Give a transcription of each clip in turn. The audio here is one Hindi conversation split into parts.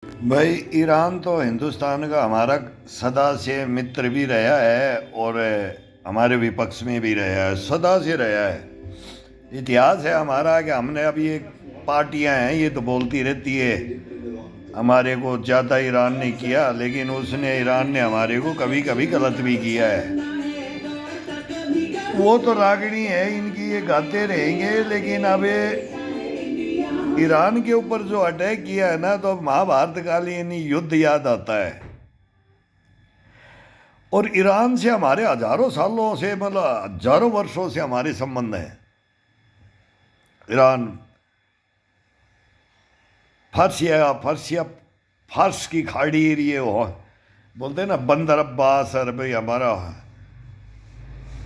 भाई, ईरान तो हिंदुस्तान का हमारा सदा से मित्र भी रहा है और हमारे विपक्ष में भी रहा है, सदा से रहा है। इतिहास है हमारा कि हमने अभी एक पार्टियां हैं ये तो बोलती रहती है हमारे को ज़्यादा ईरान ने किया, लेकिन उसने ईरान ने हमारे को कभी कभी गलत भी किया है। वो तो रागनी है इनकी, ये गाते रहेंगे। लेकिन अब ये ईरान के ऊपर जो अटैक किया है ना, तो अब महाभारत कालीन युद्ध याद आता है। और ईरान से हमारे हजारों सालों से, मतलब हजारों वर्षों से हमारे संबंध हैं। ईरान फर्सिया फारस की खाड़ी एरिए हो, बोलते हैं ना, बंदर अब्बास अरब हमारा।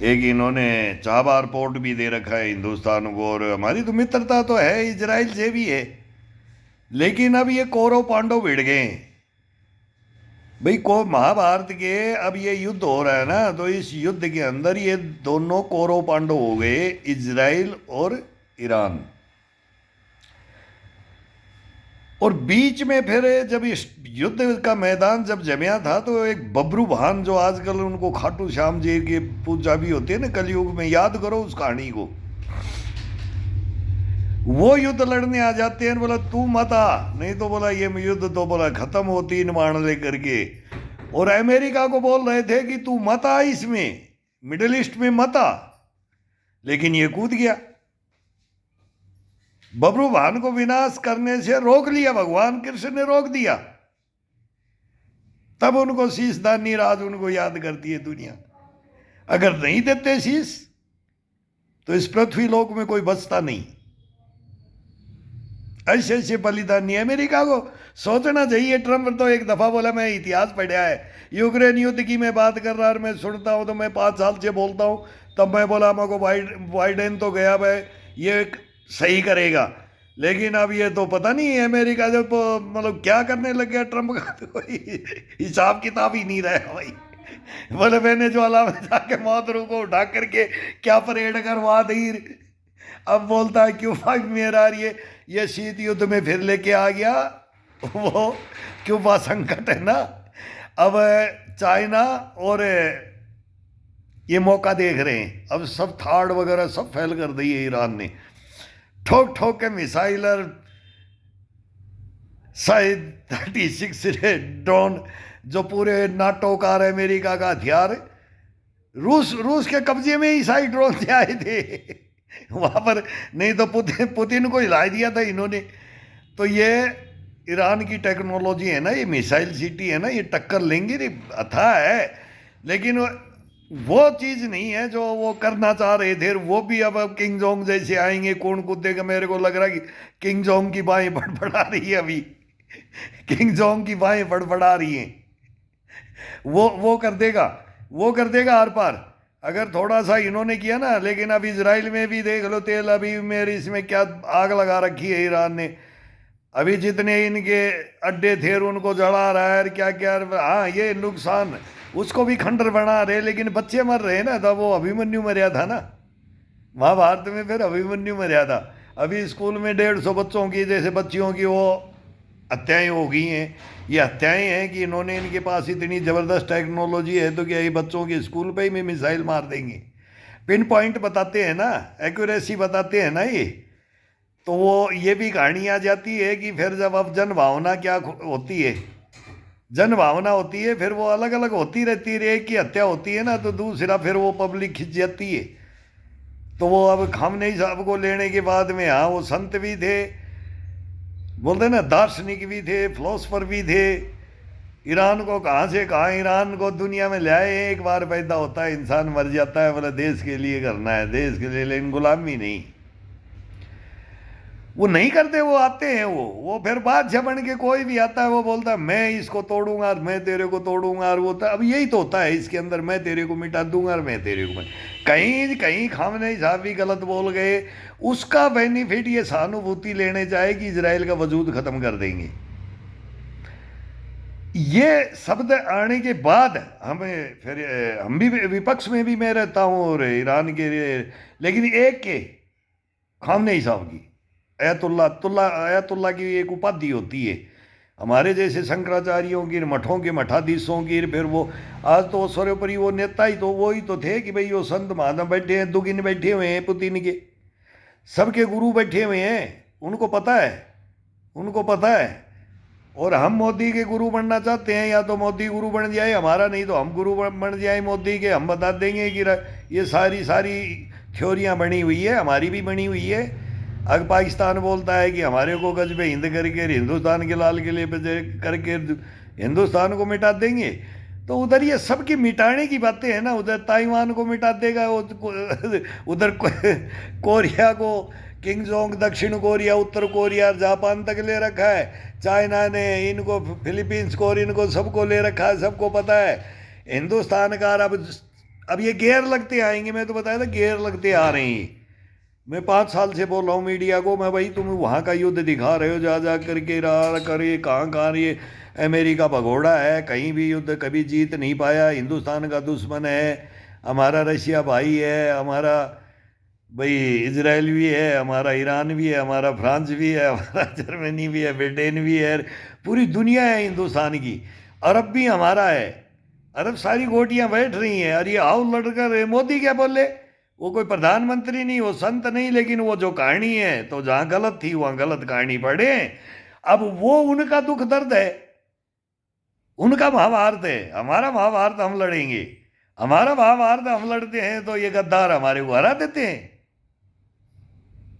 एक इन्होंने चाबार पोर्ट भी दे रखा है हिंदुस्तान को, और हमारी तो मित्रता तो है इजराइल से भी है। लेकिन अब ये कौरव पांडव भिड़ गए हैं। भाई को महाभारत के अब ये युद्ध हो रहा है ना, तो इस युद्ध के अंदर ये दोनों कौरव पांडव हो गए, इजराइल और ईरान। और बीच में फिर जब इस युद्ध का मैदान जब जमया था, तो एक बबरू भान, जो आजकल उनको खाटू श्याम जी की पूजा भी होती है ना कलयुग में, याद करो उस कहानी को। वो युद्ध लड़ने आ जाते हैं, बोला तू मत आ, नहीं तो बोला ये युद्ध तो बोला खत्म हो, 3 बाण लेकर के। और अमेरिका को बोल रहे थे कि तू मत आ, इसमें मिडिल ईस्ट में मत आ, लेकिन ये कूद गया। बबरू भान को विनाश करने से रोक लिया, भगवान कृष्ण ने रोक दिया। तब उनको शीशदानी राज उनको याद करती है दुनिया। अगर नहीं देते शीश तो इस पृथ्वी लोक में कोई बचता नहीं। ऐसे ऐसे बलिदान नहीं। अमेरिका को सोचना चाहिए। ट्रम्प तो एक दफा बोला मैं इतिहास पढ़ा है, यूक्रेन युद्ध की मैं बात कर रहा, और मैं सुनता हूं तो मैं 5 साल से बोलता हूं। तब मैं बोला मेरे को बाइडेन तो गया भाई, ये सही करेगा। लेकिन अब ये तो पता नहीं अमेरिका जब मतलब क्या करने लग गया ट्रम्प का, तो कोई हिसाब किताब ही नहीं रहा भाई। बोले वेनेजुएला में जाके मौतरू को उठा करके क्या परेड करवा दी। अब बोलता है क्यूबा मेरा, ये शीत युद्ध में फिर लेके आ गया। वो क्यूबा संकट है ना, अब चाइना और ये मौका देख रहे हैं। अब सब थाड़ वगैरह सब फेल कर दी है ईरान ने, ठोक ठोक के मिसाइल और शायद 36 ड्रोन, जो पूरे नाटो का और अमेरिका का हथियार रूस रूस के कब्जे में ही शायद ड्रोन से आए थे वहां पर। नहीं तो पुतिन को हिला दिया था इन्होंने। तो ये ईरान की टेक्नोलॉजी है ना, ये मिसाइल सिटी है ना, ये टक्कर लेंगे रे, अथा है। लेकिन वो चीज़ नहीं है जो वो करना चाह रहे थे। वो भी अब किंग जोंग जैसे आएंगे, कौन कूदेगा। मेरे को लग रहा है कि किंग जोंग की बाहें फड़फड़ा रही है अभी किंग जोंग की बाहें फड़फड़ा रही हैं। वो कर देगा, वो कर देगा आर पार, अगर थोड़ा सा इन्होंने किया ना। लेकिन अब इजराइल में भी देख लो, तेल अभी मेरे इसमें क्या आग लगा रखी है ईरान ने। अभी जितने इनके अड्डे थे उनको जला रहा है, क्या क्या। हाँ, ये नुकसान, उसको भी खंडर बना रहे, लेकिन बच्चे मर रहे हैं ना। तब वो अभिमन्यु मर्या था ना महाभारत में, फिर अभिमन्यु मर्या था। अभी स्कूल में 150 बच्चों की, जैसे बच्चियों की वो हत्याएं हो गई हैं। ये हत्याएं हैं कि इन्होंने, इनके पास इतनी ज़बरदस्त टेक्नोलॉजी है, तो क्या ये बच्चों के स्कूल पे ही में मिसाइल मार देंगे। पिन पॉइंट बताते हैं ना, एक्यूरेसी बताते हैं ना ये। तो वो ये भी कहानी आ जाती है कि फिर जब अब जन भावना क्या होती है, जन भावना होती है, फिर वो अलग अलग होती रहती है। एक की हत्या होती है ना, तो दूसरा फिर वो पब्लिक खिंच जाती है। तो वो अब खामनेई साहब को लेने के बाद में, हाँ वो संत भी थे, बोलते ना दार्शनिक भी थे, फिलोसफर भी थे। ईरान को कहाँ से कहाँ ईरान को दुनिया में लाए। एक बार पैदा होता है इंसान, मर जाता है, बोले देश के लिए करना है, देश के लिए, लेकिन गुलामी नहीं। वो नहीं करते, वो आते हैं। वो फिर बादशाह बन के कोई भी आता है, वो बोलता है मैं इसको तोड़ूंगा और मैं तेरे को तोड़ूंगा। और वो तो अब यही तो होता है इसके अंदर, मैं तेरे को मिटा दूंगा और मैं तेरे को कहीं कहीं खामनेई साहब भी गलत बोल गए, उसका बेनिफिट ये सहानुभूति लेने जाए कि इसराइल का वजूद खत्म कर देंगे। ये शब्द आने के बाद हमें फिर, हम भी विपक्ष में भी मैं रहता हूँ और ईरान के, लेकिन एक के खामनेई साहब की, अयतुल्ला की एक उपाधि होती है। हमारे जैसे शंकराचार्यों की, मठों के मठाधीशों की, फिर वो आज तो सर्वोपरि वो नेता ही तो वो ही तो थे कि भाई वो संत महात्मा बैठे हैं, दुगिन बैठे हुए हैं पुतिन के, सबके गुरु बैठे हुए हैं, उनको पता है, उनको पता है। और हम मोदी के गुरु बनना चाहते हैं, या तो मोदी गुरु बन जाए हमारा, नहीं तो हम गुरु बन जाए मोदी के। हम बता देंगे कि ये सारी सारी थ्योरियां बनी हुई है, हमारी भी बनी हुई है। अगर पाकिस्तान बोलता है कि हमारे को गज पे हिंद करके हिंदुस्तान के लाल किले पे करके हिंदुस्तान को मिटा देंगे, तो उधर ये सबकी मिटाने की बातें हैं ना। उधर ताइवान को मिटा देगा, उधर कोरिया को, किंग जोंग दक्षिण कोरिया, उत्तर कोरिया, जापान तक ले रखा है। चाइना ने इनको, फिलीपींस को, और इनको सबको ले रखा है, सबको पता है। हिंदुस्तान का अब ये गेर लगते आएंगे। मैं तो बताया था गेर लगते आ रहे हैं। मैं 5 साल से बोल रहा हूँ मीडिया को, मैं भाई तुम वहाँ का युद्ध दिखा रहे हो जा जा करके, रहा करे कहाँ कहाँ ये अमेरिका भगोड़ा है, कहीं भी युद्ध कभी जीत नहीं पाया, हिंदुस्तान का दुश्मन है। हमारा रशिया भाई है, हमारा भाई इजराइल भी है, हमारा ईरान भी है, हमारा फ्रांस भी है, हमारा जर्मनी भी है, ब्रिटेन भी है, पूरी दुनिया है हिंदुस्तान की। अरब भी हमारा है, अरब सारी गोटियां बैठ रही हैं। और ये आओ लड़कर मोदी क्या बोले, वो कोई प्रधानमंत्री नहीं, वो संत नहीं, लेकिन वो जो कहानी है तो जहां गलत थी वहां गलत कहानी पढ़े। अब वो उनका दुख दर्द है, उनका महाभारत है। हमारा महाभारत हम लड़ेंगे, हमारा महाभारत हम लड़ते हैं तो ये गद्दार हमारे को हरा देते हैं।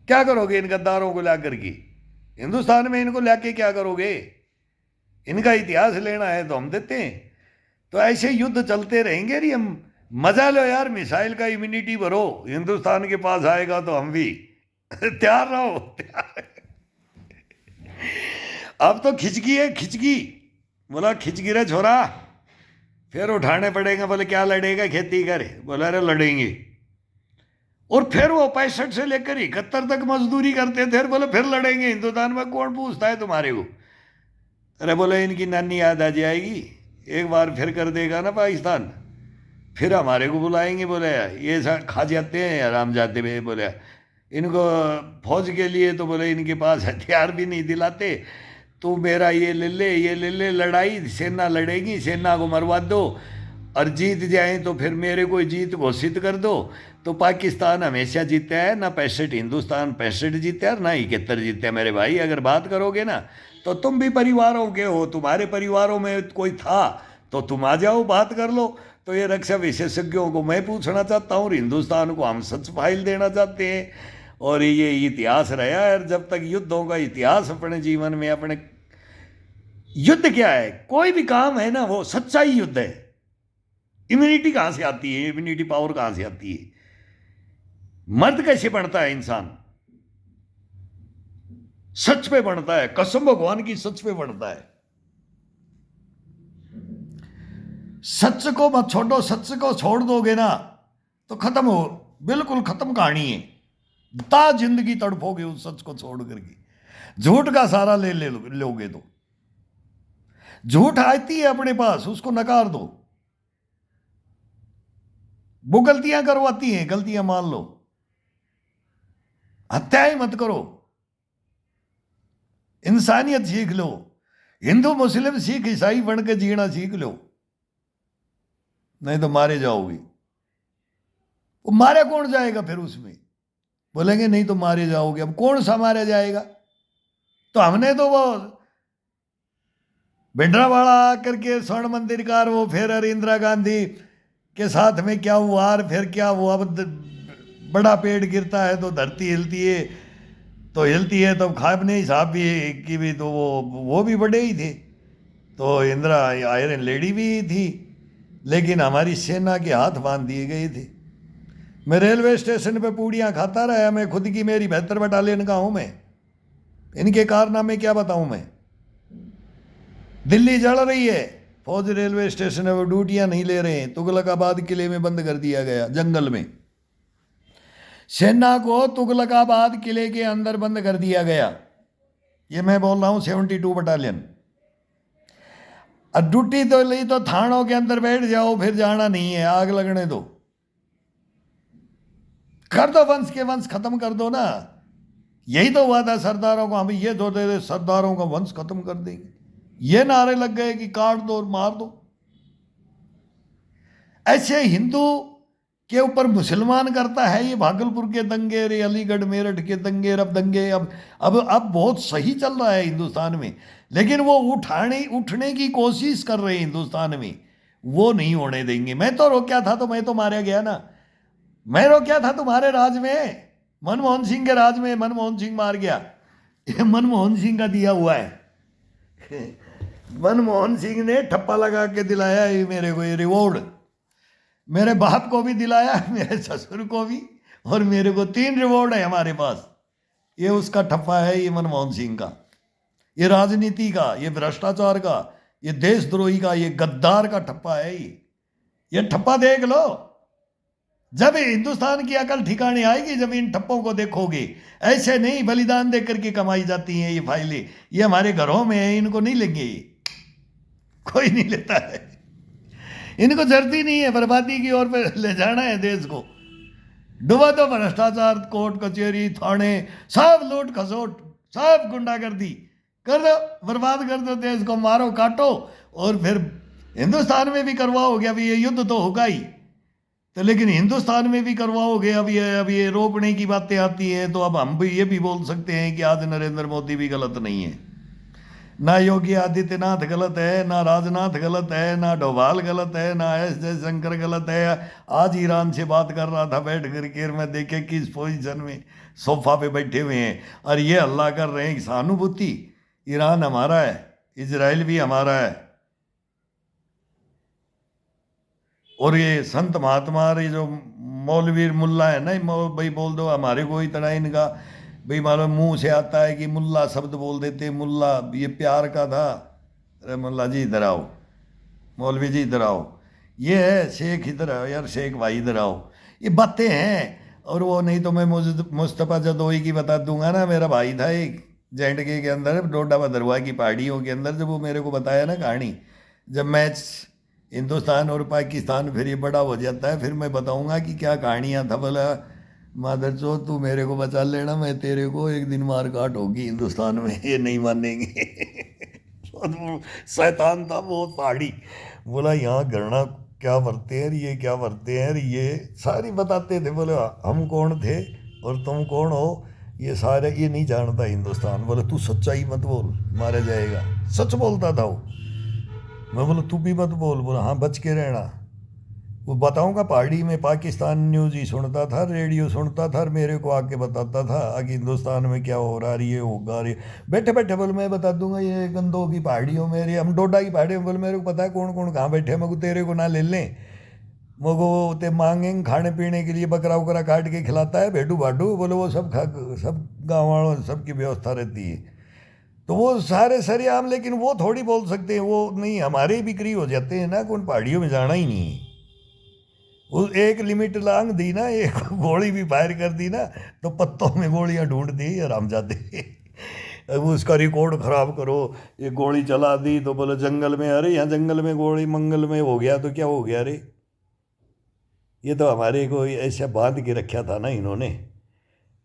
क्या करोगे इन गद्दारों को ला करके हिंदुस्तान में, इनको लाके क्या करोगे? इनका इतिहास लेना है तो हम देते हैं। तो ऐसे युद्ध चलते रहेंगे। अरे हम मजा लो यार, मिसाइल का इम्यूनिटी भरो, हिंदुस्तान के पास आएगा तो हम भी तैयार रहो, तैयार। अब तो खिचगी है, खिचगी। बोला खिचगी रे छोरा, फिर उठाने पड़ेगा। बोले क्या लड़ेगा, खेती करे? बोला अरे लड़ेंगे। और फिर वो 65 से लेकर 71 तक मजदूरी करते थे, बोले फिर लड़ेंगे। हिंदुस्तान में कौन पूछता है तुम्हारे को? अरे बोले इनकी नानी याद आ जाएगी, एक बार फिर कर देगा ना पाकिस्तान, फिर हमारे को बुलाएंगे। बोले ये खा जाते हैं आराम जाते हुए। बोले इनको फौज के लिए तो बोले इनके पास हथियार भी नहीं दिलाते। तू मेरा ये ले ले, ये ले ले, लड़ाई सेना लड़ेगी, सेना को मरवा दो, और जीत जाए तो फिर मेरे को जीत घोषित कर दो। तो पाकिस्तान हमेशा जीता है ना, 65 हिंदुस्तान 65 जीता है, ना 71 जीता है। मेरे भाई अगर बात करोगे ना तो तुम भी परिवारों के हो, तुम्हारे परिवारों में कोई था तो तुम आ जाओ, बात कर लो। तो ये रक्षा विशेषज्ञों को मैं पूछना चाहता हूँ, हिंदुस्तान को हम सच फाइल देना चाहते हैं। और ये इतिहास रहा है, जब तक युद्धों का इतिहास अपने जीवन में, अपने युद्ध क्या है, कोई भी काम है ना वो सच्चाई युद्ध है। इम्यूनिटी कहां से आती है, इम्यूनिटी पावर कहां से आती है? मर्द कैसे बनता है इंसान? सच पे बनता है, कसम भगवान की सच पे बनता है। सच को मत छोड़ो, सच को छोड़ दोगे ना तो खत्म हो, बिल्कुल खत्म कहानी है। ता जिंदगी तड़पोगे उस सच को छोड़ करके। झूठ का सहारा ले लोगे तो झूठ आती है अपने पास, उसको नकार दो। वो गलतियां करवाती हैं, गलतियां मान लो। हत्याएं मत करो, इंसानियत सीख लो। हिंदू मुस्लिम सिख ईसाई बन के जीना सीख लो, नहीं तो मारे जाओगे। वो मारे कौन जाएगा फिर उसमें? बोलेंगे नहीं तो मारे जाओगे। अब कौन सा मारे जाएगा? तो हमने तो वो भिंडरावाड़ा आकर के स्वर्ण मंदिर का, वो फिर इंदिरा गांधी के साथ में क्या हुआ, और फिर क्या हुआ? बड़ा पेड़ गिरता है तो धरती हिलती है, तो हिलती है तो खाबने हिसाब भी की भी, तो वो भी बड़े ही थे। तो इंदिरा आयरन लेडी भी थी, लेकिन हमारी सेना के हाथ बांध दिए गए थे। मैं रेलवे स्टेशन पे पूड़ियाँ खाता रहा, मैं खुद की, मेरी 72 बटालियन का हूँ मैं। इनके कारनामे क्या बताऊँ मैं? दिल्ली जल रही है, फौज रेलवे स्टेशन है वो ड्यूटियाँ नहीं ले रहे हैं। तुगलकाबाद किले में बंद कर दिया गया, जंगल में। सेना को तुगलकाबाद किले के अंदर बंद कर दिया गया। ये मैं बोल रहा हूँ 72 बटालियन। अब ड्यूटी तो ली तो थानों के अंदर बैठ जाओ, फिर जाना नहीं है, आग लगने दो, कर दो, वंश के वंश खत्म कर दो ना। यही तो हुआ था सरदारों को, हम ये तो दे सरदारों का वंश खत्म कर देंगे। ये नारे लग गए कि काट दो और मार दो। ऐसे हिंदू के ऊपर मुसलमान करता है ये भागलपुर के दंगे, रे अलीगढ़ मेरठ के दंगे, अब दंगे अब बहुत सही चल रहा है हिंदुस्तान में, लेकिन वो उठने की कोशिश कर रहे हैं हिंदुस्तान में, वो नहीं होने देंगे। मैं तो रोका था तो मैं तो मारा गया ना, मैं रोका था तुम्हारे राज में, मनमोहन सिंह के राज में मनमोहन सिंह मार गया, ये मनमोहन सिंह का दिया हुआ है। मनमोहन सिंह ने ठप्पा लगा के दिलाया ये मेरे को, ये रिवॉर्ड मेरे बाप को भी दिलाया, मेरे ससुर को भी, और मेरे को 3 रिवॉर्ड है हमारे पास। ये उसका ठप्पा है, ये मनमोहन सिंह का, ये राजनीति का, ये भ्रष्टाचार का, ये देशद्रोही का, ये गद्दार का ठप्पा है। ये ठप्पा देख लो, जब हिंदुस्तान की अकल ठिकाने आएगी जब इन ठप्पों को देखोगे। ऐसे नहीं बलिदान दे करके कमाई जाती हैं ये फाइलें, ये हमारे घरों में है, इनको नहीं लेंगे, कोई नहीं लेता है, इनको जरूरत ही नहीं है, बर्बादी की ओर पे ले जाना है देश को। डुबा दो भ्रष्टाचार, कोर्ट कचहरी थाने सब लूट खसोट, सब गुंडागर्दी कर दो, बर्बाद कर दो देश को, मारो काटो। और फिर हिंदुस्तान में भी करवाओगे, अभी ये युद्ध तो होगा ही तो, लेकिन हिंदुस्तान में भी करवाओगे। अब ये रोकने की बातें आती हैं तो अब हम भी ये भी बोल सकते हैं कि आज नरेंद्र मोदी भी गलत नहीं है, ना योगी आदित्यनाथ गलत है, ना राजनाथ गलत है, ना डोभाल गलत है, ना एस जयशंकर गलत है। आज ईरान से बात कर रहा था बैठ करके, मैं देखे किस पोजीशन में सोफा पे बैठे हुए हैं और ये हल्ला कर रहे हैं कि सहानुभूति, ईरान हमारा है, इजराइल भी हमारा है। और ये संत महात्मा ये जो मौलवी मुल्ला है ना, भाई बोल दो हमारे को इतना इनका भाई मालूम मुंह से आता है कि मुल्ला शब्द बोल देते, मुल्ला ये प्यार का था। अरे मुल्ला जी इधर आओ, मौलवी जी इधर आओ, ये है शेख इधर आओ, यार शेख भाई इधर आओ, ये बातें हैं। और वो नहीं तो मैं मुस्तफ़ा जदोई की बता दूंगा ना, मेरा भाई था एक JNK के अंदर डोडा भदरवा की पहाड़ियों के अंदर, जब वो मेरे को बताया ना कहानी, जब मैच हिंदुस्तान और पाकिस्तान फिर ये बड़ा हो जाता है, फिर मैं बताऊंगा कि क्या कहानियाँ था। बोला मादर चो तू मेरे को बचा लेना, मैं तेरे को एक दिन मार काट होगी हिंदुस्तान में, ये नहीं मानेंगे। शैतान था वो पहाड़ी, बोला यहाँ गणना क्या भरते हैं, ये क्या भरते हैं, ये सारी बताते थे। बोले हम कौन थे और तुम कौन हो, ये सारे ये नहीं जानता हिंदुस्तान। बोले तू सच्चाई मत बोल, मारा जाएगा। सच बोलता था वो। मैं बोला तू भी मत बोल। बोला हाँ बच के रहना। वो बताऊंगा पहाड़ी में पाकिस्तान न्यूज़ ही सुनता था, रेडियो सुनता था और मेरे को आके बताता था आगे हिंदुस्तान में क्या हो रहा है, ये होगा, ये बैठे बैठे बोल मैं बता दूंगा ये गंदों की पहाड़ियों में, हम डोडा की पहाड़ियों में, बोल मेरे को पता है कौन कौन कहाँ बैठे, मगो तेरे को ना ले लें, मगो ते मांगेंगे खाने पीने के लिए, बकरा उकरा काट के खिलाता है भेड़ू भाडू, बोले वो सब सब गाँव वालों सबकी व्यवस्था रहती है। तो वो सारे सरेआम, लेकिन वो थोड़ी बोल सकते हैं, वो नहीं, हमारे बिक्री हो जाते हैं ना, कौन पहाड़ियों में जाना ही नहीं है। वो एक लिमिट लांग दी ना, एक गोली भी फायर कर दी ना तो पत्तों में गोलियां ढूंढ दी आराम जाते। वो उसका रिकॉर्ड खराब करो, ये गोली चला दी तो बोले जंगल में, अरे यहाँ जंगल में गोली मंगल में हो गया तो क्या हो गया रे। ये तो हमारे को ऐसा बांध के रखा था ना इन्होंने,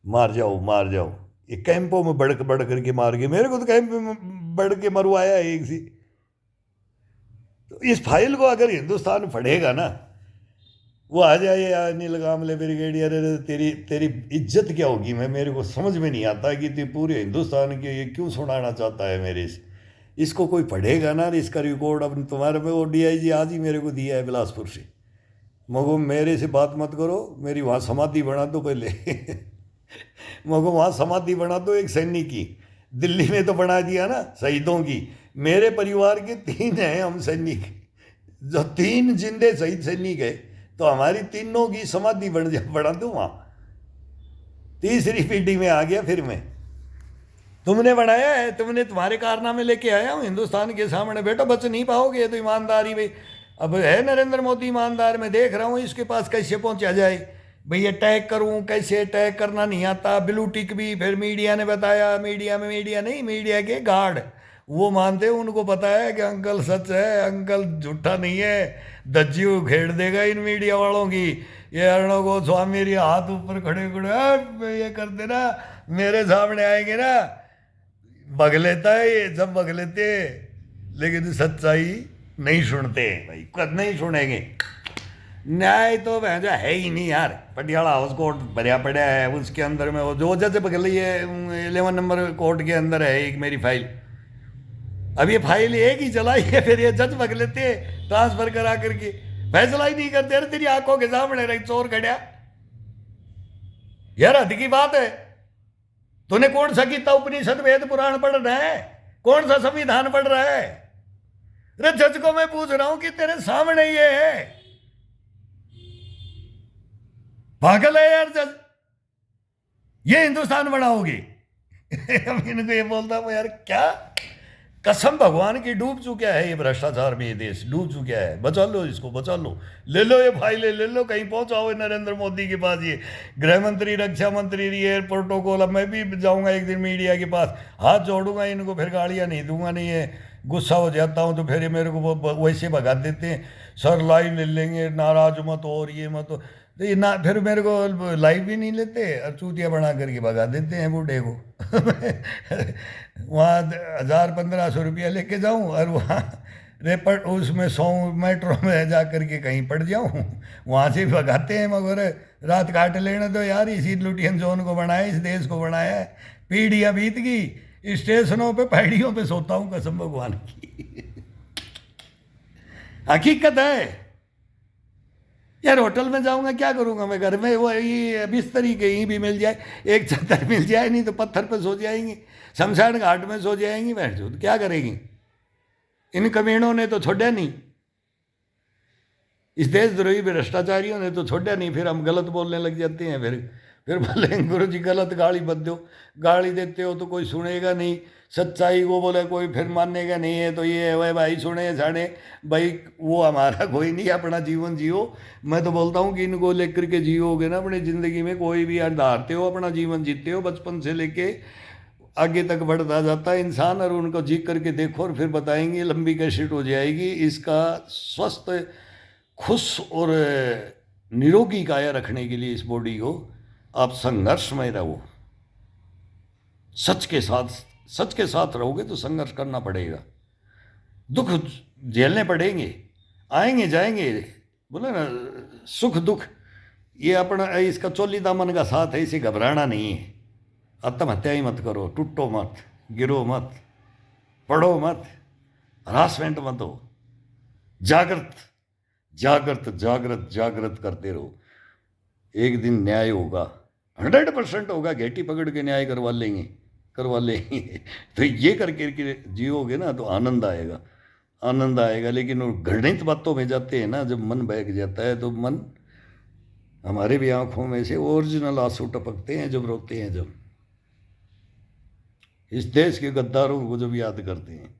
मार जाओ मार जाओ। ये कैंपों में बढ़ करके मार गए, मेरे को तो कैंप में बढ़ के मरवाया एक सी। तो इस फाइल को अगर हिंदुस्तान पढ़ेगा ना, वो आ जाए यार नील कामले ब्रिगेडियर, तेरी तेरी इज्जत क्या होगी। मैं मेरे को समझ में नहीं आता कि तू पूरे हिंदुस्तान के ये क्यों सुनाना चाहता है मेरे से। इसको कोई पढ़ेगा ना, इसका रिकॉर्ड अब तुम्हारे में वो DIG आज ही मेरे को दिया है बिलासपुर से। मगो मेरे से बात मत करो, मेरी वहाँ समाधि बना दो पहले। मगो वहाँ समाधि बना दो एक सैनिक की, दिल्ली में तो बना दिया ना शहीदों की। मेरे परिवार के 3 हैं हम सैनिक, जो 3 जिंदे शहीद सैनिक है, तो हमारी तीनों की समाधि बना दो वहाँ। तीसरी पीढ़ी में आ गया फिर मैं। तुमने बनाया है, तुमने, तुम्हारे कारनामे लेके आया हूँ हिंदुस्तान के सामने। बेटा बच नहीं पाओगे तो ईमानदारी में। अब है नरेंद्र मोदी ईमानदार, मैं देख रहा हूँ इसके पास कैसे पहुँचा जाए। भाई अटैक करूँ, कैसे अटैक करना नहीं आता। ब्लू टिक भी फिर मीडिया ने बताया, मीडिया के गार्ड वो मानते हैं, उनको पता है कि अंकल सच है, अंकल झूठा नहीं है। धज्जी उखेड़ देगा इन मीडिया वालों की। ये अर्णव गोस्वामी मेरे हाथ ऊपर खड़े खड़े ये करते ना, मेरे सामने आएंगे ना, भग लेता है ये सब भग लेते। लेकिन सच्चाई नहीं सुनते हैं भाई, कद नहीं सुनेंगे। न्याय तो वह जो है ही नहीं यार। पटियाला हाउस कोर्ट भरिया पड़ा है, उसके अंदर में वो जो जज बगल है 11 नंबर कोर्ट के अंदर है एक मेरी फाइल। अब ये फाइल एक ही चलाई है, फिर ये जज भग लेते हैं ट्रांसफर करा करके, फैसला ही नहीं करते। अरे तेरी आंखों के सामने रही चोर खड़ा यार, हद की बात है। तूने कौन सा गीता उपनिषद वेद पुराण पढ़ रहा है, कौन सा संविधान पढ़ रहा है? अरे जज को मैं पूछ रहा हूं कि तेरे सामने ये है, पागल है यार जज, ये हिंदुस्तान बनाओगे? इनको ये बोलता हूं यार, क्या कसम भगवान की, डूब चुका है ये भ्रष्टाचार में, ये देश डूब चुका है। बचा लो इसको, बचा लो, ले लो ये फाइलें, ले लो, कहीं पहुंचाओ नरेंद्र मोदी के पास। ये गृह मंत्री, रक्षा मंत्री, ये प्रोटोकॉल। अब मैं भी जाऊंगा एक दिन मीडिया के पास, हाथ जोड़ूंगा इनको, फिर गालियां नहीं दूंगा। नहीं है गुस्सा हो जाता हूं तो फिर ये मेरे को वैसे भगा देते हैं, सर लाइव ले लेंगे, नाराज मत हो और ये मत हो, तो ये ना फिर मेरे को लाइव भी नहीं लेते और चूतिया बना करके भगा देते हैं बूढ़े को। वहाँ 1000-1500 रुपया लेके जाऊँ और वहाँ रेपट उसमें 100 मेट्रो में जा करके कहीं पड़ जाऊँ, वहाँ से भी भगाते हैं। मगर रात काट लेने तो यार, इसी लुटियन जोन को बनाया, इस देश को बनाया है। पीढ़ियाँ बीत गई, स्टेशनों पे पहाड़ियों पे सोता हूँ, कसम भगवान की। हकीकत है यार। होटल में जाऊंगा क्या करूंगा मैं? घर में वो ये बिस्तरी कहीं भी मिल जाए, एक चादर मिल जाए, नहीं तो पत्थर पे सो जाएंगी, शमशान घाट में सो जाएंगी। बैठ जाओ तो क्या करेंगी? इन कमीनों ने तो छोड़ा नहीं, इस देशद्रोही भ्रष्टाचारियों ने तो छोड़ा नहीं। फिर हम गलत बोलने लग जाते हैं, फिर बोले गुरु जी गलत गाली मत दो, गाली देते हो तो कोई सुनेगा नहीं, सच्चाई को बोले कोई फिर मानेगा नहीं है, तो ये है भाई सुने जाने भाई, वो हमारा कोई नहीं, अपना जीवन जियो। मैं तो बोलता हूँ कि इनको लेकर के जियोगे ना अपनी ज़िंदगी में, कोई भी अंधारते हो, अपना जीवन जीते हो, बचपन से लेके आगे तक बढ़ता जाता है इंसान। और उनको जी करके देखो और फिर बताएंगे, लंबी कैसेट हो जाएगी। इसका स्वस्थ, खुश और निरोगी काया रखने के लिए इस बॉडी को आप संघर्ष में रहो, सच के साथ रहोगे तो संघर्ष करना पड़ेगा, दुख झेलने पड़ेंगे, आएंगे जाएंगे, बोले ना सुख दुख, ये अपना इसका चोली दामन का साथ है, इसे घबराना नहीं है। आत्महत्या ही मत करो, टूटो मत, गिरो मत, पढ़ो मत, हरासमेंट मत हो, जागृत जागृत जागृत जागृत करते रहो। एक दिन न्याय होगा, 100% होगा। घेटी पकड़ के न्याय करवा लेंगे। तो ये करके जियोगे ना तो आनंद आएगा। लेकिन वो घृणित बातों में जाते हैं ना, जब मन बहक जाता है तो मन, हमारे भी आंखों में से ओरिजिनल आंसू टपकते हैं जब रोते हैं, जब इस देश के गद्दारों को जब याद करते हैं।